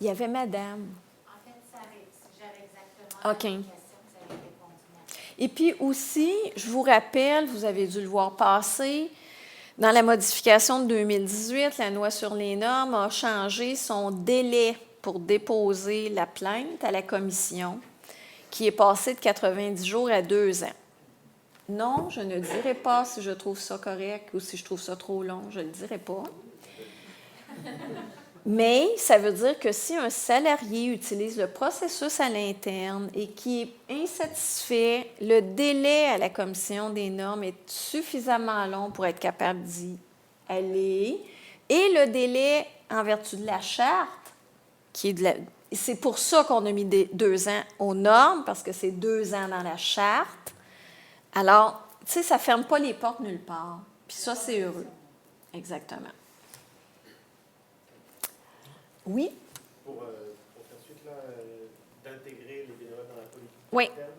Il y avait madame. En fait, j'avais exactement OK. la même question que vous avez répondu. Et puis aussi, je vous rappelle, vous avez dû le voir passer, dans la modification de 2018, la loi sur les normes a changé son délai pour déposer la plainte à la commission, qui est passé de 90 jours à 2 ans. Non, je ne dirai pas si je trouve ça correct ou si je trouve ça trop long, je ne le dirai pas. Mais ça veut dire que si un salarié utilise le processus à l'interne et qui est insatisfait, le délai à la commission des normes est suffisamment long pour être capable d'y aller. Et le délai en vertu de la charte, qui est c'est pour ça qu'on a mis 2 ans aux normes, parce que c'est 2 ans dans la charte. Alors, tu sais, ça ne ferme pas les portes nulle part. Puis ça, c'est heureux. Exactement. Oui? Pour faire suite, là, d'intégrer les bénévoles dans la politique Oui. interne,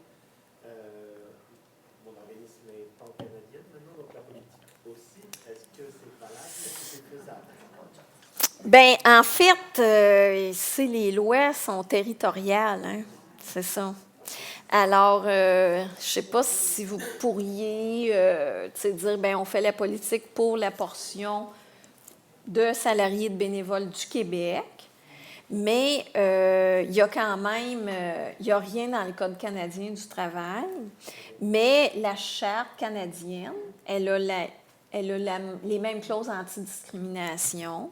mon organisme est pan-canadien maintenant, donc la politique aussi. Est-ce que c'est valable? Est-ce que c'est faisable? Bien, en fait, les lois sont territoriales, hein? C'est ça. Alors, je ne sais pas si vous pourriez dire, bien, on fait la politique pour la portion de salariés de bénévoles du Québec, mais il y a quand même, il n'y a rien dans le Code canadien du travail, mais la Charte canadienne, elle a les mêmes clauses anti-discrimination.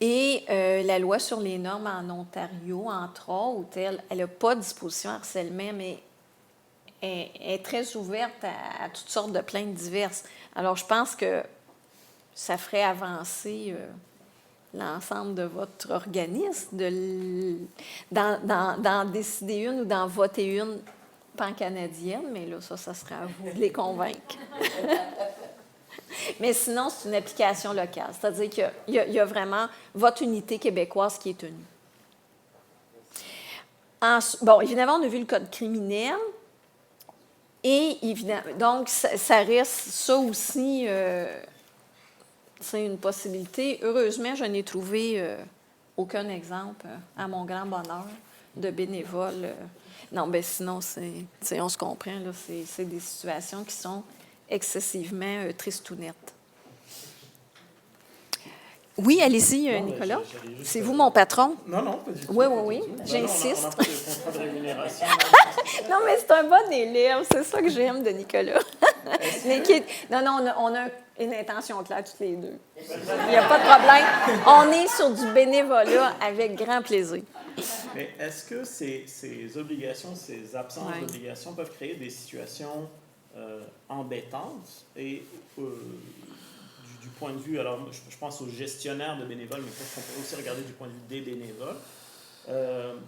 Et la loi sur les normes en Ontario, entre autres, elle n'a pas de disposition harcèlement, mais elle est très ouverte à toutes sortes de plaintes diverses. Alors, je pense que ça ferait avancer l'ensemble de votre organisme d'en décider une ou d'en voter une pan-canadienne, mais là, ça serait à vous de les convaincre. Mais sinon, c'est une application locale, c'est-à-dire qu'il y a vraiment votre unité québécoise qui est tenue. Bon, évidemment, on a vu le code criminel. Et évidemment, donc, ça reste ça aussi, c'est une possibilité. Heureusement, je n'ai trouvé aucun exemple, à mon grand bonheur, de bénévoles. Non, bien sinon, on se comprend, là, c'est des situations qui sont excessivement tristounettes. Oui, allez-y, Nicolas. C'est vous mon patron? Non, non, pas du tout. Oui, j'insiste. On n'a pas de contrat de rémunération. Non, mais c'est un bon élève, c'est ça que j'aime de Nicolas. Non, on a une intention claire, toutes les deux. Il n'y a pas de problème. On est sur du bénévolat avec grand plaisir. Mais est-ce que ces obligations, ces absences d'obligations peuvent créer des situations embêtantes et du point de vue, alors je pense aux gestionnaires de bénévoles, mais peut-être qu'on pourrait aussi regarder du point de vue des bénévoles.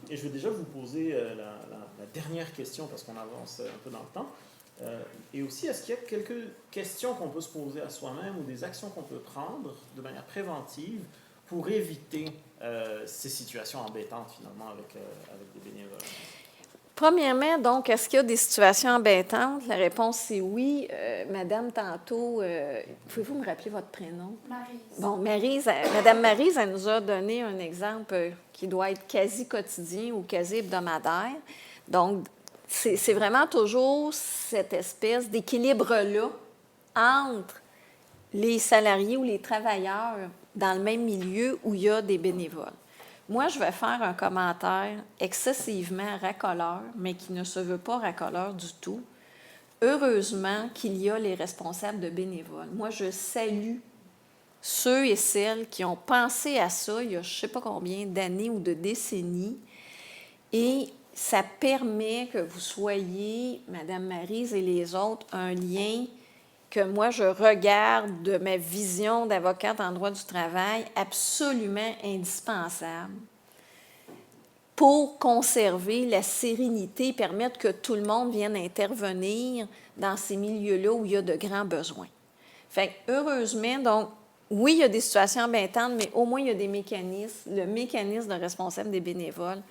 Et je vais déjà vous poser la dernière question parce qu'on avance un peu dans le temps. Et aussi, est-ce qu'il y a quelques questions qu'on peut se poser à soi-même ou des actions qu'on peut prendre de manière préventive pour éviter ces situations embêtantes finalement avec des bénévoles? Premièrement, donc, est-ce qu'il y a des situations embêtantes? La réponse, c'est oui. Madame, tantôt, pouvez-vous me rappeler votre prénom? Maryse. Bon, Madame Maryse, elle nous a donné un exemple qui doit être quasi quotidien ou quasi hebdomadaire. Donc, c'est vraiment toujours cette espèce d'équilibre-là entre les salariés ou les travailleurs dans le même milieu où il y a des bénévoles. Moi, je vais faire un commentaire excessivement racoleur, mais qui ne se veut pas racoleur du tout. Heureusement qu'il y a les responsables de bénévoles. Moi, je salue ceux et celles qui ont pensé à ça il y a je ne sais pas combien d'années ou de décennies. Et ça permet que vous soyez, Madame Maryse et les autres, un lien que moi, je regarde de ma vision d'avocate en droit du travail absolument indispensable pour conserver la sérénité, permettre que tout le monde vienne intervenir dans ces milieux-là où il y a de grands besoins. Fait que, heureusement, donc, oui, il y a des situations embêtantes, mais au moins, il y a des mécanismes. Le mécanisme de responsable des bénévoles,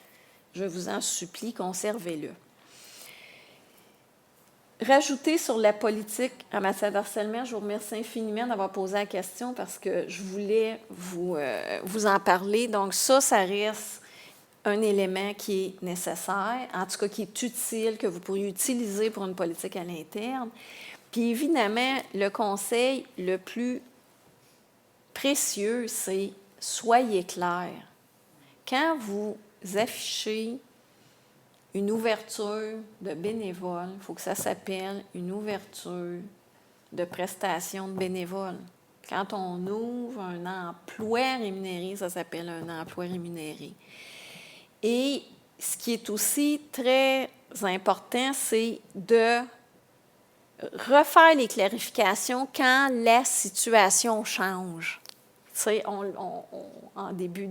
je vous en supplie, conservez-le. Rajouter sur la politique en matière de harcèlement, je vous remercie infiniment d'avoir posé la question parce que je voulais vous en parler. Donc ça reste un élément qui est nécessaire, en tout cas qui est utile, que vous pourriez utiliser pour une politique à l'interne. Puis évidemment, le conseil le plus précieux, c'est soyez clair. Quand vous affichez une ouverture de bénévoles, il faut que ça s'appelle une ouverture de prestation de bénévoles. Quand on ouvre un emploi rémunéré, ça s'appelle un emploi rémunéré. Et ce qui est aussi très important, c'est de refaire les clarifications quand la situation change. Tu sais, en début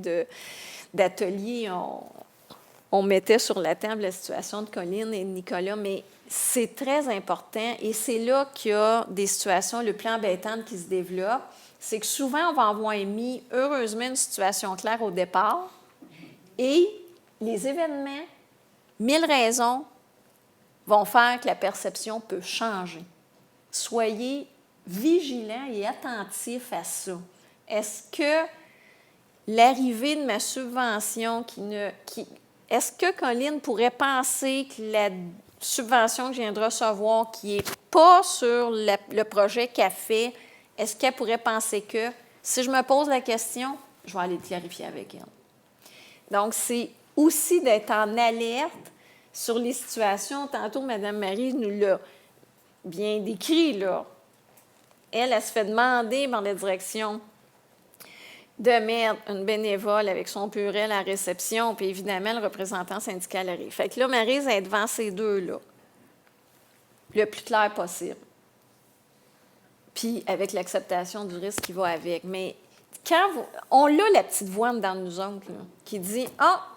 d'atelier, on mettait sur la table la situation de Colline et de Nicolas, mais c'est très important et c'est là qu'il y a des situations les plus embêtantes qui se développent. C'est que souvent, on va avoir mis, heureusement, une situation claire au départ et les événements, 1000 raisons, vont faire que la perception peut changer. Soyez vigilants et attentifs à ça. Est-ce que l'arrivée de ma subvention est-ce que Colline pourrait penser que la subvention que je viens de recevoir, qui n'est pas sur le projet qu'elle fait, est-ce qu'elle pourrait penser que, si je me pose la question, je vais aller clarifier avec elle. Donc, c'est aussi d'être en alerte sur les situations. Tantôt, Mme Marie nous l'a bien décrit, là. Elle se fait demander par la direction de mettre une bénévole avec son purel à la réception, puis évidemment, le représentant syndical arrive. Fait que là, Maryse est devant ces deux-là, le plus clair possible. Puis avec l'acceptation du risque qui va avec. Mais quand on a la petite voix dans nous autres, là, qui dit « Ah!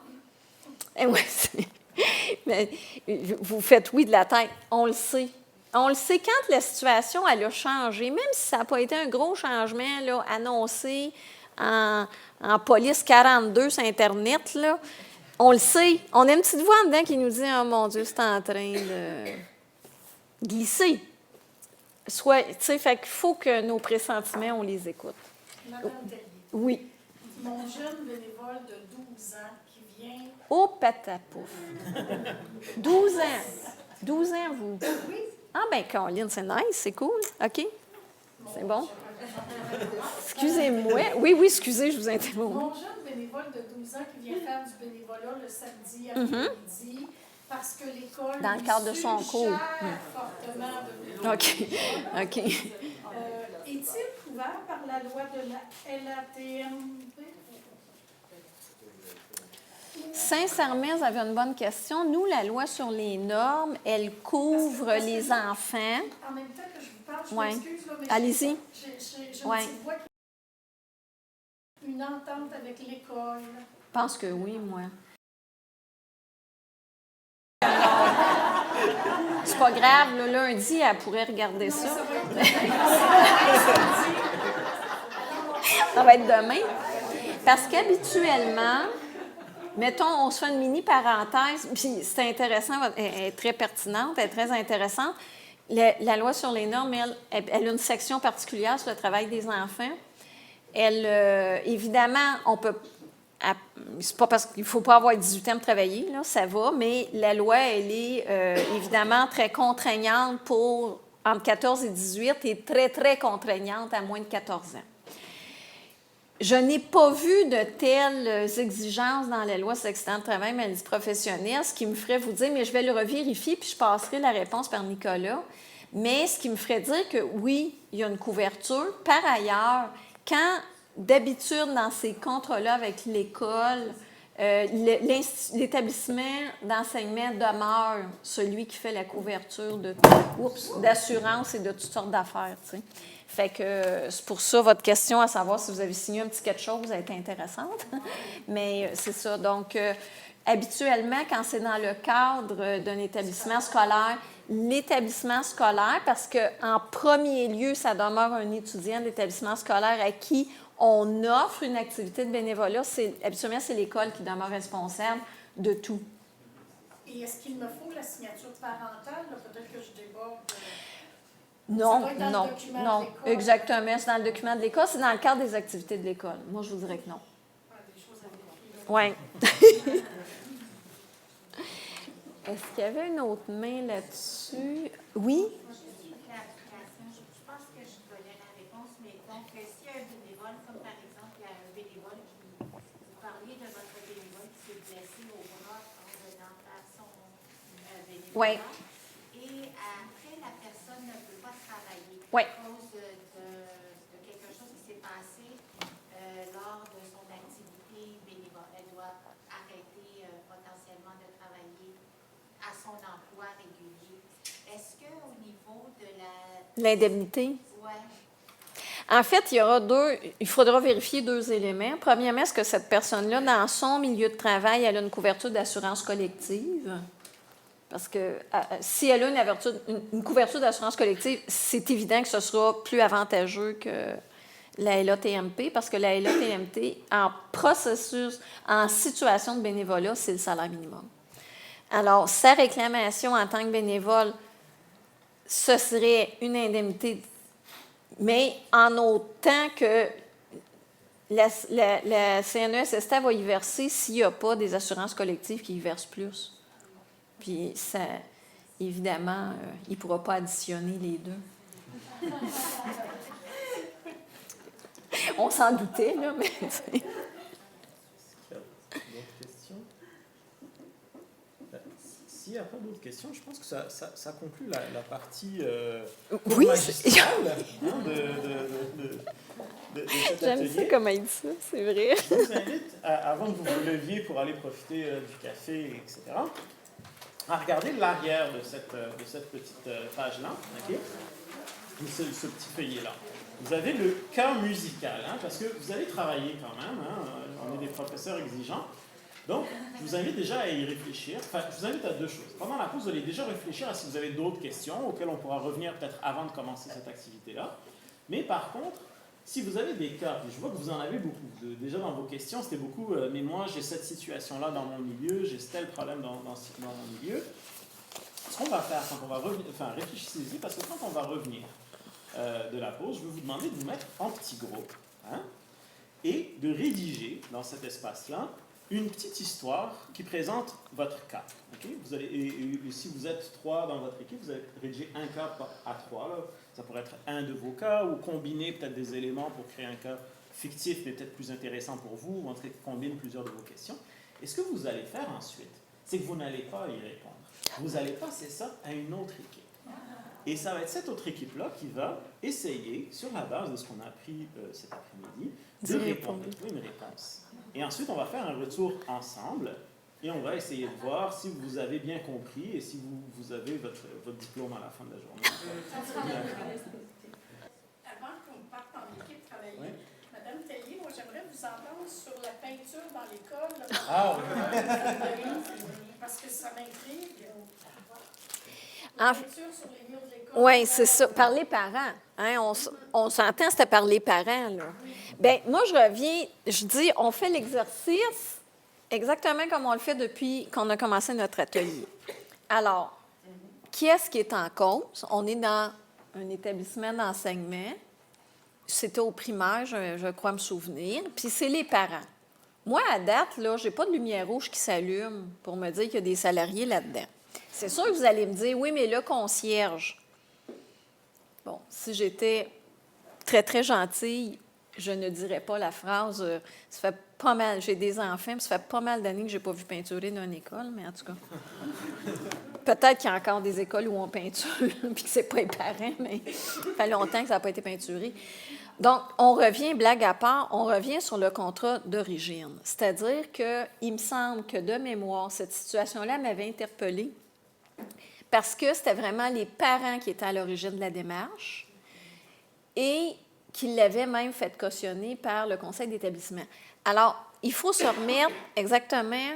Eh ouais, mais vous faites oui de la tête. » On le sait. On le sait quand la situation elle a changé, même si ça n'a pas été un gros changement là, annoncé en police 42 sur Internet, là, on le sait. On a une petite voix en dedans qui nous dit « Oh mon Dieu, c'est en train de glisser. » Fait qu'il faut que nos pressentiments, on les écoute. Madame Tellier. Oui. Mon jeune bénévole de 12 ans qui vient... Oh, patapouf. 12 ans. 12 ans, vous. Oui. Ah, bien, Caroline, c'est nice, c'est cool. OK. C'est bon. Excusez-moi. Oui, excusez, je vous interromps. Mon jeune bénévole de 12 ans qui vient faire du bénévolat le samedi après-midi parce que l'école dans le cadre de son cours. Fortement de bénévolat. OK. Est-il couvert par la loi de la LATMP? Sincèrement, vous avez une bonne question. Nous, la loi sur les normes, elle couvre les enfants. En même temps que je vous parle, je m'excuse, mais allez-y. J'ai une petite voix qui... Une entente avec l'école. Je pense que oui, moi. C'est pas grave, le lundi, elle pourrait regarder ça. Ça va être demain. Parce qu'habituellement, mettons, on se fait une mini-parenthèse, puis c'est intéressant, elle est très pertinente, elle est très intéressante. La loi sur les normes, elle a une section particulière sur le travail des enfants. Évidemment, on peut... C'est pas parce qu'il ne faut pas avoir 18 ans pour travailler, là, ça va, mais la loi, elle est évidemment très contraignante pour entre 14 et 18 et très, très contraignante à moins de 14 ans. Je n'ai pas vu de telles exigences dans la loi sur l'accident de travail et maladie professionnelle, ce qui me ferait vous dire, mais je vais le revérifier puis je passerai la réponse par Nicolas. Mais ce qui me ferait dire que oui, il y a une couverture. Par ailleurs, quand d'habitude, dans ces contrats-là avec l'école, l'établissement d'enseignement demeure celui qui fait la couverture d'assurance et de toutes sortes d'affaires, tu sais. Fait que c'est pour ça, votre question à savoir si vous avez signé un petit quelque chose a été intéressante. Mais c'est ça. Donc, habituellement, quand c'est dans le cadre d'un établissement scolaire, l'établissement scolaire, parce qu'en premier lieu, ça demeure un étudiant de l'établissement scolaire à qui on offre une activité de bénévolat, habituellement, c'est l'école qui demeure responsable de tout. Et est-ce qu'il me faut la signature parentale? Peut-être que je déborde. Non, exactement. C'est dans le document de l'école, c'est dans le cadre des activités de l'école. Moi, je vous dirais que non. Des choses à vérifier. Oui. Est-ce qu'il y avait une autre main là-dessus? Oui? Juste une clarification. Je pense que je connais la réponse, mais donc, s'il y a un bénévole, comme par exemple, il y a un bénévole vous parliez de votre bénévole qui s'est blessé au bras en venant faire son bénévolat. Oui. Et après, la personne ne peut pas travailler Oui. à cause de quelque chose qui s'est passé lors de son activité bénévole. Elle doit arrêter potentiellement de travailler à son emploi régulier. Est-ce qu'au niveau de L'indemnité? Ouais. En fait, il faudra vérifier 2 éléments. Premièrement, est-ce que cette personne-là, dans son milieu de travail, elle a une couverture d'assurance collective? Parce que si elle a une couverture d'assurance collective, c'est évident que ce sera plus avantageux que la LATMP, parce que la LATMP, en processus, en situation de bénévolat, c'est le salaire minimum. Alors, sa réclamation en tant que bénévole, ce serait une indemnité, mais en autant que la CNESST va y verser s'il n'y a pas des assurances collectives qui y versent plus. Puis, ça, évidemment, il ne pourra pas additionner les deux. On s'en doutait, là, mais... D'autres questions? S'il n'y a pas d'autres questions, je pense que ça conclut la partie Oui, magistrale de cet J'aime atelier. ça comment il dit ça, c'est vrai. Je vous invite, avant que vous vous leviez pour aller profiter du café, etc., à regarder l'arrière de cette petite page-là, OK? Ce petit feuillet-là. Vous avez le cas musical, hein, parce que vous allez travailler quand même, hein, on est des professeurs exigeants. Donc, je vous invite déjà à y réfléchir. Enfin, je vous invite à 2 choses. Pendant la pause, vous allez déjà réfléchir à si vous avez d'autres questions auxquelles on pourra revenir peut-être avant de commencer cette activité-là. Mais par contre, si vous avez des cas, et je vois que vous en avez beaucoup, déjà dans vos questions, c'était beaucoup mais moi j'ai cette situation-là dans mon milieu, j'ai tel problème dans mon milieu. Ce qu'on va faire quand on va revenir, enfin réfléchissez-y, parce que quand on va revenir de la pause, je vais vous demander de vous mettre en petit groupe, hein, et de rédiger dans cet espace-là une petite histoire qui présente votre cas. Okay? Vous allez, et si vous êtes 3 dans votre équipe, vous allez rédiger un cas à 3. Là. Ça pourrait être un de vos cas, ou combiner peut-être des éléments pour créer un cas fictif, mais peut-être plus intéressant pour vous, ou en tout cas qui combine plusieurs de vos questions. Et ce que vous allez faire ensuite, c'est que vous n'allez pas y répondre. Vous allez passer ça à une autre équipe. Et ça va être cette autre équipe-là qui va essayer, sur la base de ce qu'on a appris cet après-midi, de répondre, de trouver une réponse. Et ensuite, on va faire un retour ensemble et on va essayer de voir si vous avez bien compris et si vous avez votre diplôme à la fin de la journée. Avant qu'on parte en équipe travailler, Oui. Madame Tellier, moi j'aimerais vous entendre sur la peinture dans l'école. Ah oui. Parce que ça m'intrigue. En Peinture sur les murs de l'école. Oui, c'est ça. Par les parents. Hein, on s'entend, c'était par les parents, là. Bien, moi, je reviens, je dis, on fait l'exercice exactement comme on le fait depuis qu'on a commencé notre atelier. Alors, qui est-ce qui est en cause? On est dans un établissement d'enseignement. C'était au primaire, je crois me souvenir. Puis c'est les parents. Moi, à date, là, je n'ai pas de lumière rouge qui s'allume pour me dire qu'il y a des salariés là-dedans. C'est sûr que vous allez me dire, oui, mais le concierge. Bon, si j'étais très, très gentille, je ne dirais pas la phrase ça fait pas mal, j'ai des enfants, puis ça fait pas mal d'années que je n'ai pas vu peinturer dans une école, mais en tout cas. Peut-être qu'il y a encore des écoles où on peinture, puis que c'est pas les parents, mais ça fait longtemps que ça n'a pas été peinturé. Donc, on revient, blague à part, on revient sur le contrat d'origine. C'est-à-dire qu'il me semble que, de mémoire, cette situation-là m'avait interpellée parce que c'était vraiment les parents qui étaient à l'origine de la démarche et qui l'avaient même fait cautionner par le conseil d'établissement. Alors, il faut se remettre exactement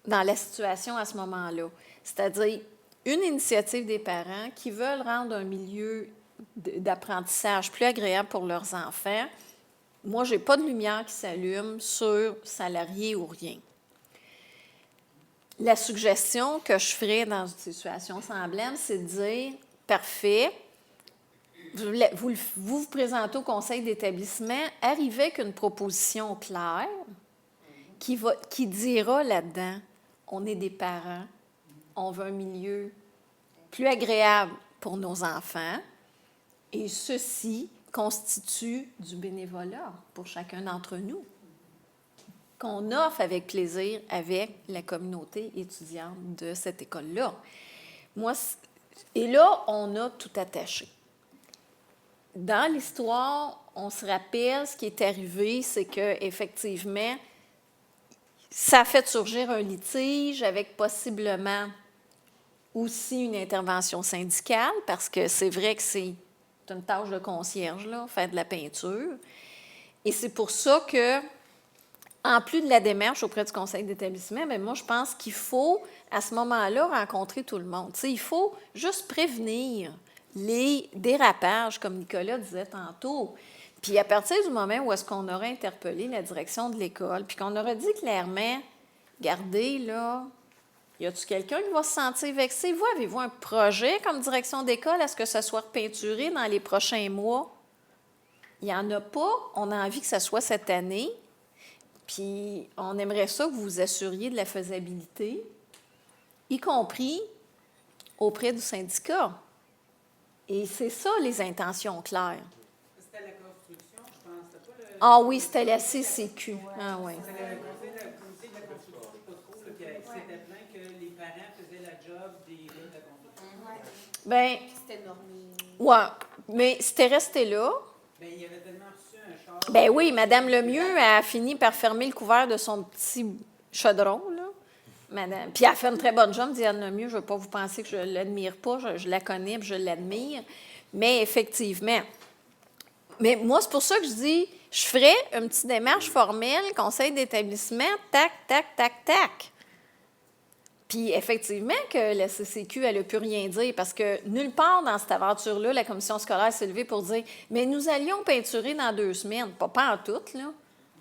dans la situation à ce moment-là. C'est-à-dire une initiative des parents qui veulent rendre un milieu d'apprentissage plus agréable pour leurs enfants. Moi, je n'ai pas de lumière qui s'allume sur salarié ou rien. La suggestion que je ferais dans une situation semblable, c'est de dire, parfait, vous présentez au conseil d'établissement, arrivez avec une proposition claire, qui dira là-dedans, on est des parents, on veut un milieu plus agréable pour nos enfants, et ceci constitue du bénévolat pour chacun d'entre nous, qu'on offre avec plaisir avec la communauté étudiante de cette école-là. Et là, on a tout attaché. Dans l'histoire, on se rappelle ce qui est arrivé, c'est qu'effectivement, ça a fait surgir un litige avec possiblement aussi une intervention syndicale, parce que c'est vrai que c'est une tâche de concierge, là, faire de la peinture. Et c'est pour ça que, en plus de la démarche auprès du conseil d'établissement, bien, moi, je pense qu'il faut, à ce moment-là, rencontrer tout le monde. Tu sais, il faut juste prévenir les dérapages, comme Nicolas disait tantôt. Puis à partir du moment où est-ce qu'on aurait interpellé la direction de l'école, puis qu'on aurait dit clairement, regardez, là, y a-t-il quelqu'un qui va se sentir vexé? Vous, avez-vous un projet comme direction d'école? Est-ce que ça soit repeinturé dans les prochains mois? Il n'y en a pas. On a envie que ça soit cette année. Puis on aimerait ça que vous vous assuriez de la faisabilité, y compris auprès du syndicat. Et c'est ça, les intentions claires. C'était la construction, je pense. C'était pas le... Ah oui, c'était la CCQ. Ah oui. C'était le comité de la construction, je ne sais pas trop, là, qui s'était plaint que les parents faisaient la job des lignes de construction. Bien, C'était normé. ouais, mais c'était resté là. Bien, il y avait tellement reçu un char. Ben oui, Madame Lemieux a fini par fermer le couvert de son petit chaudron, là. Madame. Puis elle a fait une très bonne job, Diane Lemieux. Je ne veux pas vous penser que je ne l'admire pas. Je la connais et je l'admire. Mais effectivement. Mais moi, c'est pour ça que je dis, je ferais une petite démarche formelle, conseil d'établissement, tac, tac, tac, tac. Puis effectivement que la CCQ, elle n'a pu rien dire parce que nulle part dans cette aventure-là, la commission scolaire s'est levée pour dire « Mais nous allions peinturer dans 2 semaines. » Pas en tout, là.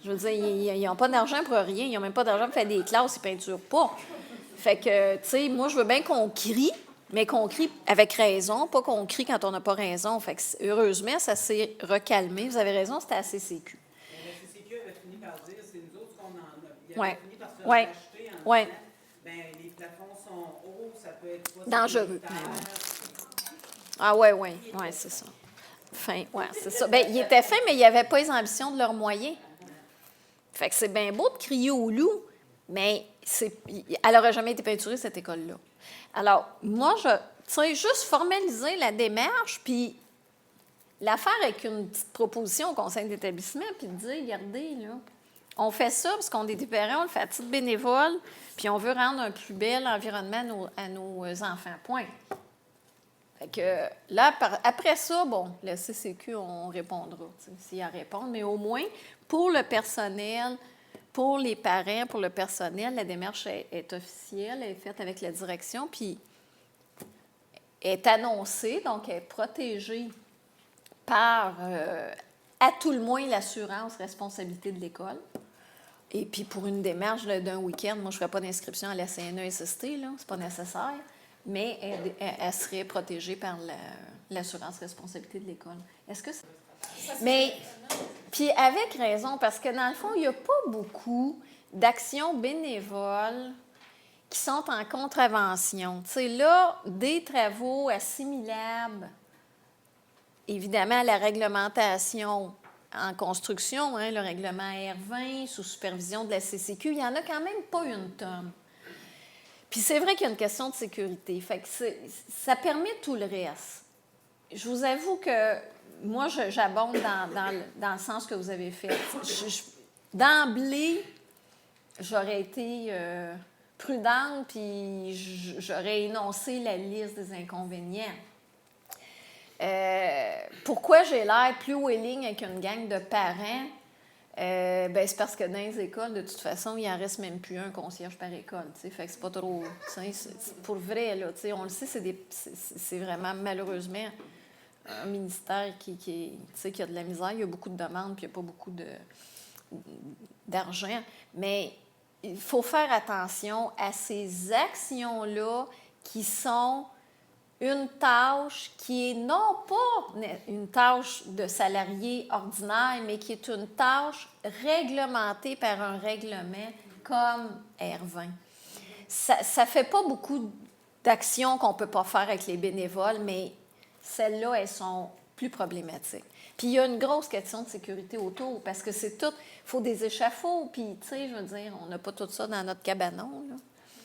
Je veux dire, ils n'ont pas d'argent pour rien. Ils n'ont même pas d'argent pour faire des classes. Ils ne peinturent pas. Fait que, tu sais, moi, je veux bien qu'on crie, mais qu'on crie avec raison, pas qu'on crie quand on n'a pas raison. Fait que, heureusement, ça s'est recalmé. Vous avez raison, c'était à CCQ. Mais la CCQ avait fini par dire c'est nous autres qu'on en a. Il Ouais. avait fini par se Ouais. racheter en Ouais. disant ben, les plafonds sont hauts, ça peut être pas Dangereux. sécuritaire. Ah ouais, oui, ouais, c'est ça. Fin, ouais, c'est ça. Bien, il était fin, mais il n'y avait pas les ambitions de leurs moyens. Fait que c'est bien beau de crier au loup, mais elle n'aurait jamais été peinturée, cette école-là. Alors, moi, tu sais, juste formaliser la démarche, puis la faire avec une petite proposition au conseil d'établissement, puis de dire, regardez, là, on fait ça parce qu'on est des parents, on le fait à titre bénévole, puis on veut rendre un plus bel environnement à nos enfants. Point. Fait que là, après ça, bon, la CCQ, on répondra, s'il y a à répondre, mais au moins, pour le personnel, pour les parents, pour le personnel, la démarche est officielle, elle est faite avec la direction, puis est annoncée, donc elle est protégée par, à tout le moins, l'assurance responsabilité de l'école. Et puis, pour une démarche d'un week-end, moi, je ne ferais pas d'inscription à la CNESST, là, c'est pas nécessaire, mais elle serait protégée par l'assurance responsabilité de l'école. Est-ce que c'est... Mais, puis avec raison, parce que dans le fond, il n'y a pas beaucoup d'actions bénévoles qui sont en contravention. Tu sais, là, des travaux assimilables, évidemment, à la réglementation en construction, hein, le règlement R20, sous supervision de la CCQ, il n'y en a quand même pas une tonne. Puis c'est vrai qu'il y a une question de sécurité. Fait que ça permet tout le reste. Je vous avoue que moi, j'abonde dans le sens que vous avez fait. D'emblée, j'aurais été prudente, puis j'aurais énoncé la liste des inconvénients. Pourquoi j'ai l'air plus willing avec une gang de parents? Ben, c'est parce que dans les écoles, de toute façon, il n'en reste même plus un concierge par école. T'sais. Fait que c'est pas trop... Pour vrai, là, on le sait, c'est vraiment, malheureusement, un ministère qui a de la misère. Il y a beaucoup de demandes, puis il n'y a pas beaucoup d'argent. Mais il faut faire attention à ces actions-là qui sont une tâche qui est non pas une tâche de salarié ordinaire, mais qui est une tâche réglementée par un règlement comme R20. Ça ne fait pas beaucoup d'actions qu'on ne peut pas faire avec les bénévoles, mais celles-là, elles sont plus problématiques. Puis il y a une grosse question de sécurité autour, parce que c'est tout, il faut des échafauds, puis tu sais, je veux dire, on n'a pas tout ça dans notre cabanon, là.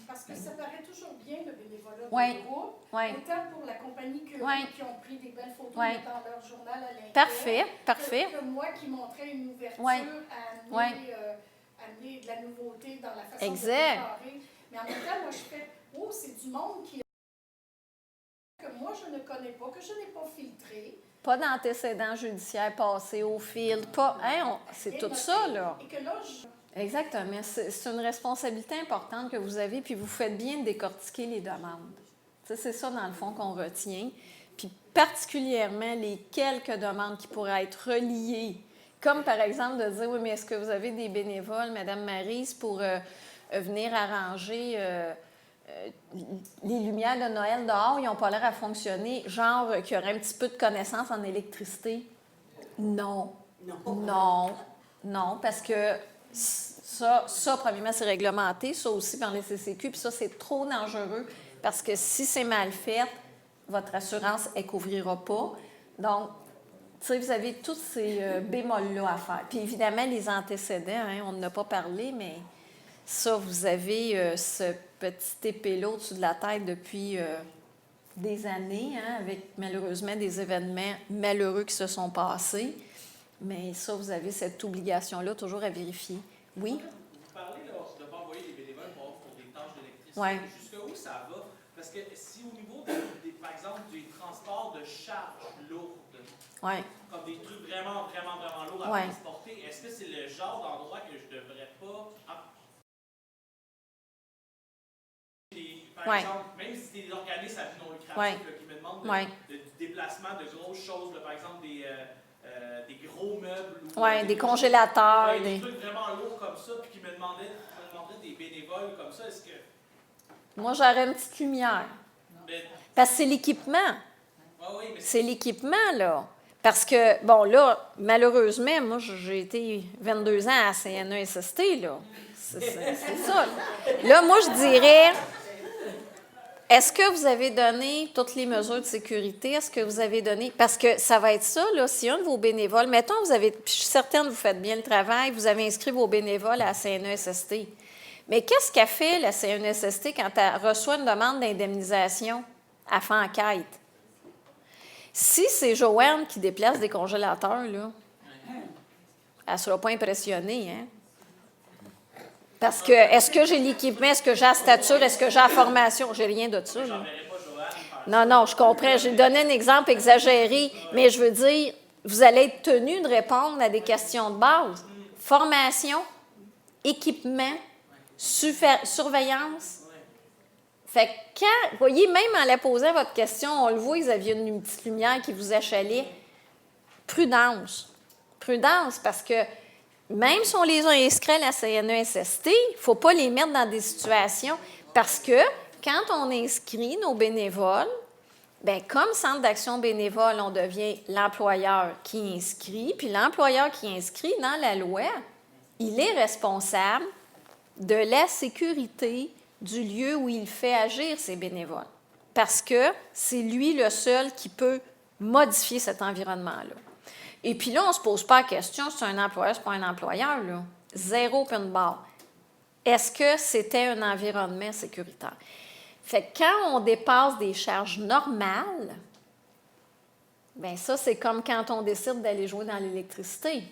Parce que ça paraît toujours bien, le bénévolat Oui. de groupe, Oui. autant pour la compagnie que Oui. qui ont pris des belles photos Oui. dans leur journal à l'intérieur. Parfait, parfait. Que moi qui montrais une ouverture Oui. à amener de la nouveauté dans la façon Exact. de préparer. Mais en même temps, moi, je fais, oh, c'est du monde que moi, je ne connais pas, que je n'ai pas filtré. Pas d'antécédents judiciaires passés au fil, pas... Hein, c'est tout ça, là. Et que là, je... Exactement. C'est une responsabilité importante que vous avez, puis vous faites bien de décortiquer les demandes. Tu sais, c'est ça, dans le fond, qu'on retient. Puis particulièrement les quelques demandes qui pourraient être reliées, comme par exemple de dire, oui, mais est-ce que vous avez des bénévoles, Madame Maryse, pour venir arranger les lumières de Noël dehors, ils n'ont pas l'air à fonctionner, genre qu'il y aurait un petit peu de connaissance en électricité? Non. Non, parce que ça, premièrement, c'est réglementé, ça aussi par les CCQ, puis ça, c'est trop dangereux, parce que si c'est mal fait, votre assurance, elle ne couvrira pas. Donc, tu sais, vous avez tous ces bémols-là à faire. Puis évidemment, les antécédents, hein, on n'en a pas parlé, mais ça, vous avez ce petit épée-là au-dessus de la tête depuis des années, hein, avec malheureusement des événements malheureux qui se sont passés. Mais ça, vous avez cette obligation-là toujours à vérifier. Oui? Vous parlez là, de ne pas envoyer des bénévoles pour des tâches d'électricité. Ouais. Jusqu'où ça va? Parce que si au niveau, par exemple, des transports de charges lourdes, Ouais. comme des trucs vraiment lourds à Ouais. transporter, est-ce que c'est le genre d'endroit que je ne devrais pas... Par Ouais. exemple, même si c'est des organismes à but non lucratif Ouais. là, qui me demandent Ouais. du déplacement de grosses choses, là, par exemple des gros meubles. Ou, Oui, des congélateurs. ouais, des trucs vraiment lourds comme ça, puis qui me demandaient des bénévoles comme ça, est-ce que... Moi, j'aurais une petite lumière. Ben, Parce que c'est l'équipement. oui, mais C'est l'équipement, là. Parce que, bon, là, malheureusement, moi, j'ai été 22 ans à CNESST, là. C'est ça. Là, moi, je dirais, est-ce que vous avez donné toutes les mesures de sécurité? Est-ce que vous avez donné... Parce que ça va être ça, là, si un de vos bénévoles... Mettons, vous avez... Puis je suis certaine que vous faites bien le travail, vous avez inscrit vos bénévoles à la CNESST. Mais qu'est-ce qu'a fait la CNESST quand elle reçoit une demande d'indemnisation? Elle fait enquête. Si c'est Joanne qui déplace des congélateurs, là, elle ne sera pas impressionnée, hein? Parce que, est-ce que j'ai l'équipement, est-ce que j'ai la stature, est-ce que j'ai la formation? J'ai rien de ça, là. j'enverrai pas Joanne faire Non, non, je comprends. J'ai donné un exemple exagéré, mais je veux dire, vous allez être tenu de répondre à des questions de base. Formation, équipement, surveillance. Fait que quand, vous voyez, même en la posant votre question, on le voit, ils avaient une petite lumière qui vous achalait. Prudence. Prudence, parce que même si on les a inscrits à la CNESST, il ne faut pas les mettre dans des situations, parce que quand on inscrit nos bénévoles, bien, comme centre d'action bénévole, on devient l'employeur qui inscrit, puis l'employeur qui inscrit dans la loi, il est responsable de la sécurité du lieu où il fait agir ses bénévoles, parce que c'est lui le seul qui peut modifier cet environnement-là. Et puis là, on ne se pose pas la question si c'est un employeur, c'est pas un employeur, là. Zéro open bar. Est-ce que c'était un environnement sécuritaire? Fait que quand on dépasse des charges normales, bien ça, c'est comme quand on décide d'aller jouer dans l'électricité.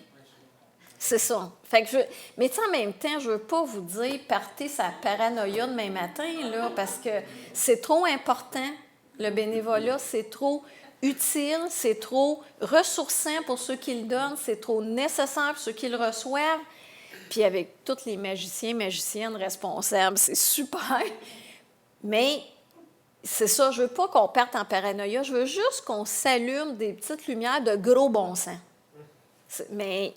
C'est ça. Fait que mais tu sais, en même temps, je ne veux pas vous dire partez sa paranoïa demain matin, là, parce que c'est trop important. Le bénévolat, c'est trop utile, c'est trop ressourçant pour ceux qui le donnent, c'est trop nécessaire pour ceux qui le reçoivent. Puis avec tous les magiciens, magiciennes responsables, c'est super. Mais c'est ça, je ne veux pas qu'on parte en paranoïa, je veux juste qu'on s'allume des petites lumières de gros bon sens. Mais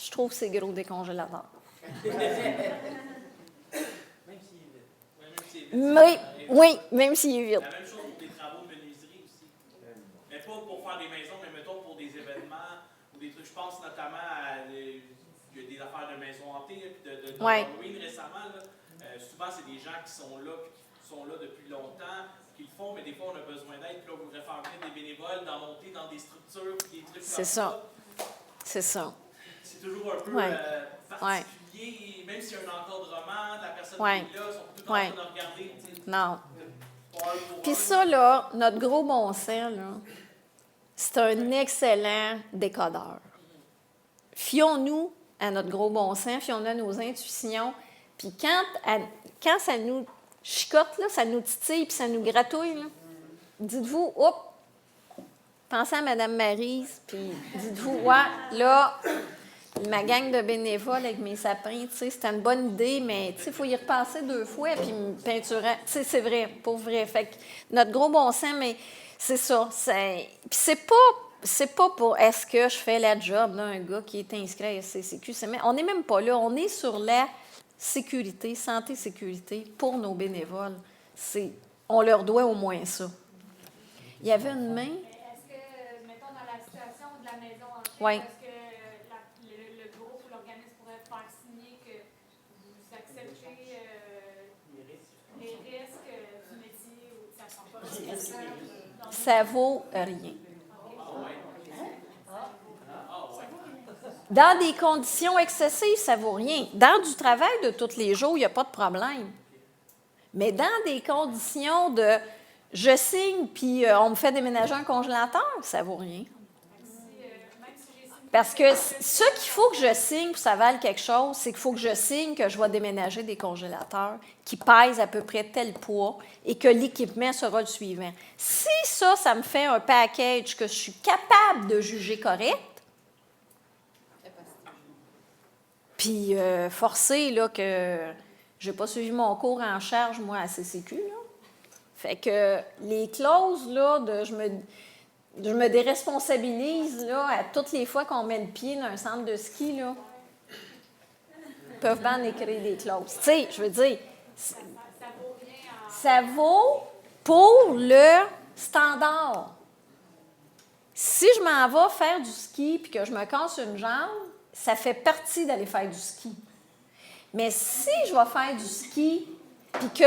je trouve que c'est gros des congélateurs. Oui, même s'il est vide. La même chose pour des travaux de menuiserie aussi. Mais pas pour faire des maisons, mais mettons pour des événements ou des trucs. Je pense notamment à il y a des affaires de maison hantée, puis de Ouais. Halloween récemment, là, souvent, c'est des gens qui sont là, puis qui sont là depuis longtemps, qui le font, mais des fois, on a besoin d'aide, puis là, on voudrait faire venir des bénévoles, d'en monter dans des structures, puis des trucs comme C'est ça. C'est ça. C'est toujours un peu Ouais. particulier, même s'il y a un encadrement, la personne Ouais. qui est là, ils sont tout le temps en Ouais. train de regarder, tu sais, Non. pas un pour Puis un. ça, là, notre gros bon sens, là, c'est un excellent décodeur. Fions-nous à notre gros bon sens, fions-nous à nos intuitions. Puis quand ça nous chicote, là, ça nous titille, puis ça nous gratouille, là, dites-vous, hop, pensez à Mme Maryse, puis dites-vous, ouais, là, ma gang de bénévoles avec mes sapins, tu sais, c'était une bonne idée, mais tu sais, il faut y repasser 2 fois, puis me peinturer. Tu sais, c'est vrai, pour vrai. Fait que notre gros bon sens, mais c'est ça. Puis c'est pas pour est-ce que je fais la job d'un gars qui est inscrit à SCCQ. On n'est même pas là. On est sur la sécurité, santé-sécurité pour nos bénévoles. On leur doit au moins ça. Il y avait une main. Est-ce que, mettons, dans la situation de la maison hantée, Oui. est-ce que le groupe ou l'organisme pourrait faire signer que vous acceptez les risques du métier ou que ça ne sera pas Ça vaut rien. Dans des conditions excessives, ça vaut rien. Dans du travail de tous les jours, il n'y a pas de problème. Mais dans des conditions de je signe puis on me fait déménager un congélateur, ça vaut rien. Parce que ce qu'il faut que je signe pour que ça vale quelque chose, c'est qu'il faut que je signe que je vais déménager des congélateurs qui pèsent à peu près tel poids et que l'équipement sera le suivant. Si ça me fait un package que je suis capable de juger correct, puis forcé là, que je n'ai pas suivi mon cours en charge, moi, à CCQ, là. Fait que les clauses, là, je me déresponsabilise là, à toutes les fois qu'on met le pied dans un centre de ski, là, peuvent bien écrire des clauses. Tu sais, je veux dire, ça vaut pour le standard. Si je m'en vais faire du ski puis que je me casse une jambe, ça fait partie d'aller faire du ski. Mais si je vais faire du ski puis que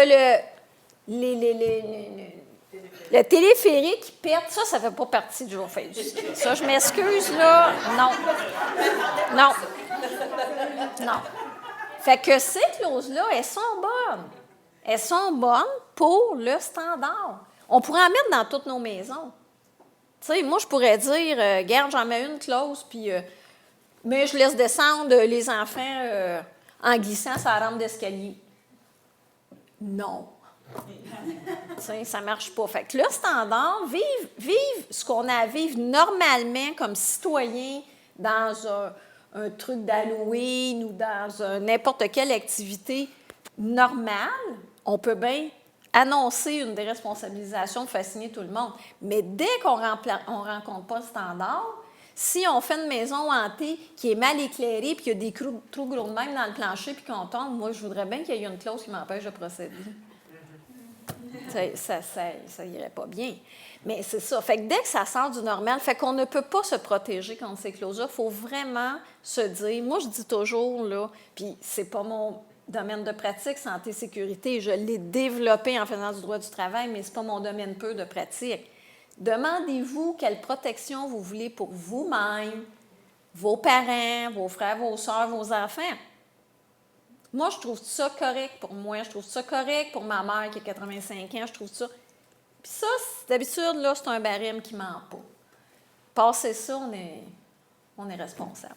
le téléphérique qui pète, ça ne fait pas partie du jour fait du ski. Ça, je m'excuse, là. Non. Non. Non. Fait que ces clauses-là, elles sont bonnes. Elles sont bonnes pour le standard. On pourrait en mettre dans toutes nos maisons. Tu sais, moi, je pourrais dire, regarde, j'en mets une clause, puis mais je laisse descendre les enfants en glissant sur la rampe d'escalier. Non. Ça ne marche pas. Fait que le standard, vivre ce qu'on a à vivre normalement comme citoyen dans un truc d'Halloween ou dans n'importe quelle activité normale, on peut bien annoncer une déresponsabilisation pour faire signer tout le monde. Mais dès qu'on ne rencontre pas le standard, si on fait une maison hantée qui est mal éclairée puis qu'il y a des trous gros de même dans le plancher puis qu'on tombe, moi, je voudrais bien qu'il y ait une clause qui m'empêche de procéder. Ça irait pas bien. Mais c'est ça. Fait que dès que ça sort du normal, fait qu'on ne peut pas se protéger contre ces clauses-là. Il faut vraiment se dire, moi je dis toujours, là, puis c'est pas mon domaine de pratique, santé, sécurité, je l'ai développé en faisant du droit du travail, mais c'est pas mon domaine peu de pratique. Demandez-vous quelle protection vous voulez pour vous-même, vos parents, vos frères, vos sœurs, vos enfants. Moi, je trouve ça correct pour moi. Je trouve ça correct pour ma mère qui a 85 ans. Je trouve ça. Puis ça, d'habitude, là, c'est un barème qui ment pas. Passer ça, on est responsable.